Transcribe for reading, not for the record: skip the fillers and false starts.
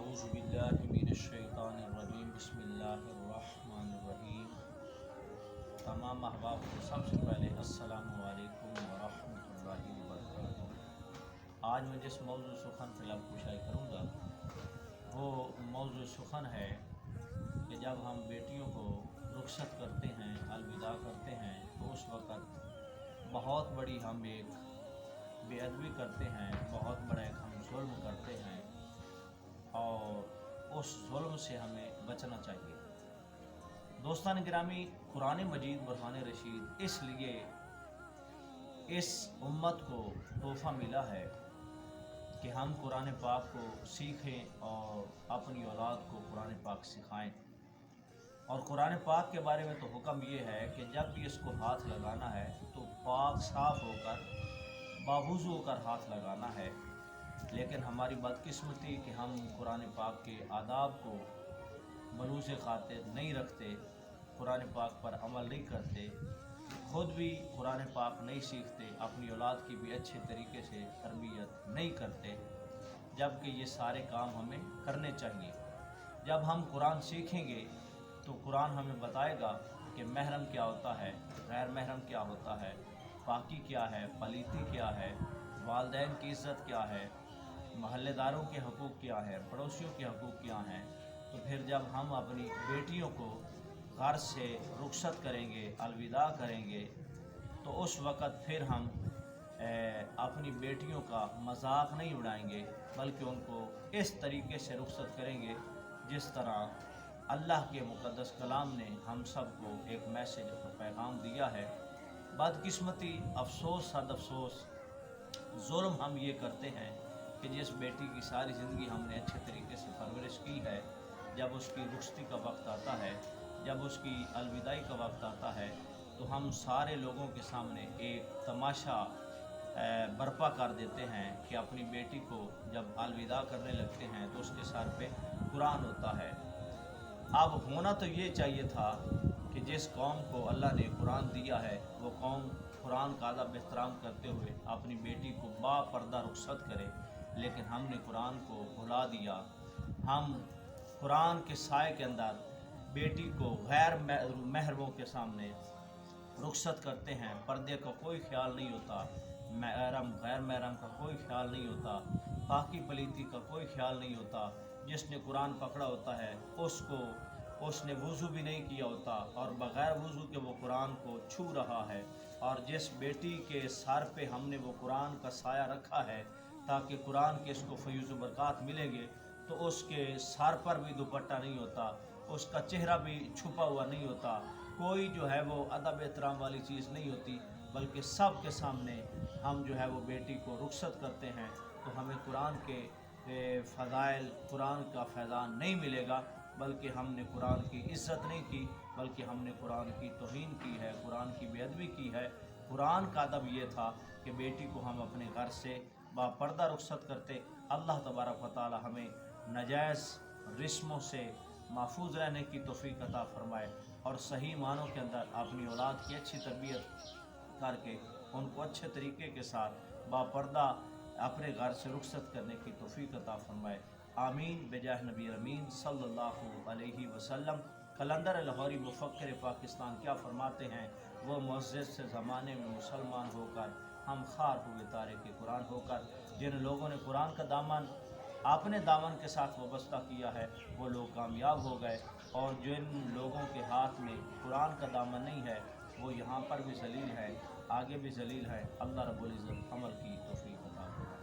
اعوذ باللہ من الشیطان الرجیم بسم اللہ الرحمن الرحیم۔ تمام احباب کو سب سے پہلے السلام علیکم ورحمۃ اللہ وبرکاتہ۔ آج میں جس موضوع سخن پہ لب کشائی کروں گا وہ موضوع سخن ہے کہ جب ہم بیٹیوں کو رخصت کرتے ہیں، الوداع کرتے ہیں، تو اس وقت بہت بڑی ہم ایک بے ادبی کرتے ہیں، بہت بڑا ایک ہم ظلم کرتے ہیں، اور اس ظلم سے ہمیں بچنا چاہیے۔ دوستان گرامی، قرآن مجید برہان رشید اس لیے اس امت کو تحفہ ملا ہے کہ ہم قرآن پاک کو سیکھیں اور اپنی اولاد کو قرآن پاک سکھائیں۔ اور قرآن پاک کے بارے میں تو حکم یہ ہے کہ جب بھی اس کو ہاتھ لگانا ہے تو پاک صاف ہو کر باوضو ہو کر ہاتھ لگانا ہے۔ لیکن ہماری بدقسمتی کہ ہم قرآن پاک کے آداب کو بلوز خاطر نہیں رکھتے، قرآن پاک پر عمل نہیں کرتے، خود بھی قرآن پاک نہیں سیکھتے، اپنی اولاد کی بھی اچھے طریقے سے تربیت نہیں کرتے، جبکہ یہ سارے کام ہمیں کرنے چاہیے۔ جب ہم قرآن سیکھیں گے تو قرآن ہمیں بتائے گا کہ محرم کیا ہوتا ہے، غیر محرم کیا ہوتا ہے، پاکی کیا ہے، پلیتی کیا ہے، والدین کی عزت کیا ہے، محلے داروں کے حقوق کیا ہے، پڑوسیوں کے حقوق کیا ہیں۔ تو پھر جب ہم اپنی بیٹیوں کو گھر سے رخصت کریں گے، الوداع کریں گے، تو اس وقت پھر ہم اپنی بیٹیوں کا مذاق نہیں اڑائیں گے، بلکہ ان کو اس طریقے سے رخصت کریں گے جس طرح اللہ کے مقدس کلام نے ہم سب کو ایک میسج اور پیغام دیا ہے۔ بدقسمتی، افسوس صد افسوس، ظلم ہم یہ کرتے ہیں کہ جس بیٹی کی ساری زندگی ہم نے اچھے طریقے سے پرورش کی ہے، جب اس کی رخصتی کا وقت آتا ہے، جب اس کی الوداعی کا وقت آتا ہے، تو ہم سارے لوگوں کے سامنے ایک تماشا برپا کر دیتے ہیں کہ اپنی بیٹی کو جب الوداع کرنے لگتے ہیں تو اس کے سر پہ قرآن ہوتا ہے۔ اب ہونا تو یہ چاہیے تھا کہ جس قوم کو اللہ نے قرآن دیا ہے وہ قوم قرآن کا ادب احترام کرتے ہوئے اپنی بیٹی کو با پردہ رخصت کرے، لیکن ہم نے قرآن کو بھلا دیا۔ ہم قرآن کے سائے کے اندر بیٹی کو غیر محرموں کے سامنے رخصت کرتے ہیں، پردے کا کوئی خیال نہیں ہوتا، محرم غیر محرم کا کوئی خیال نہیں ہوتا، پاکی پلیتی کا کوئی خیال نہیں ہوتا۔ جس نے قرآن پکڑا ہوتا ہے اس نے وضو بھی نہیں کیا ہوتا اور بغیر وضو کے وہ قرآن کو چھو رہا ہے۔ اور جس بیٹی کے سر پہ ہم نے وہ قرآن کا سایہ رکھا ہے تاکہ قرآن کے اس کو فیض و برکات ملیں گے، تو اس کے سر پر بھی دوپٹہ نہیں ہوتا، اس کا چہرہ بھی چھپا ہوا نہیں ہوتا، کوئی جو ہے وہ ادب احترام والی چیز نہیں ہوتی، بلکہ سب کے سامنے ہم جو ہے وہ بیٹی کو رخصت کرتے ہیں، تو ہمیں قرآن کے فضائل، قرآن کا فیضان نہیں ملے گا، بلکہ ہم نے قرآن کی عزت نہیں کی، بلکہ ہم نے قرآن کی توہین کی ہے، قرآن کی بے ادبی کی ہے۔ قرآن کا ادب یہ تھا کہ بیٹی کو ہم اپنے گھر سے با پردہ رخصت کرتے۔ اللہ تبارک و تعالی ہمیں ناجائز رسموں سے محفوظ رہنے کی توفیق عطا فرمائے اور صحیح معنوں کے اندر اپنی اولاد کی اچھی تربیت کر کے ان کو اچھے طریقے کے ساتھ با پردہ اپنے گھر سے رخصت کرنے کی توفیق عطا فرمائے۔ آمین بجاہ نبی امین صلی اللہ علیہ وسلم۔ قلندر لاہوری مفکر پاکستان کیا فرماتے ہیں؟ وہ معزز سے زمانے میں مسلمان ہو کر ہم خار ہوئے تارک قرآن ہو کر۔ جن لوگوں نے قرآن کا دامن اپنے دامن کے ساتھ وابستہ کیا ہے وہ لوگ کامیاب ہو گئے، اور جن لوگوں کے ہاتھ میں قرآن کا دامن نہیں ہے وہ یہاں پر بھی ذلیل ہے، آگے بھی ذلیل ہے۔ اللہ رب العزت عمل کی توفیق عطا فرمائے۔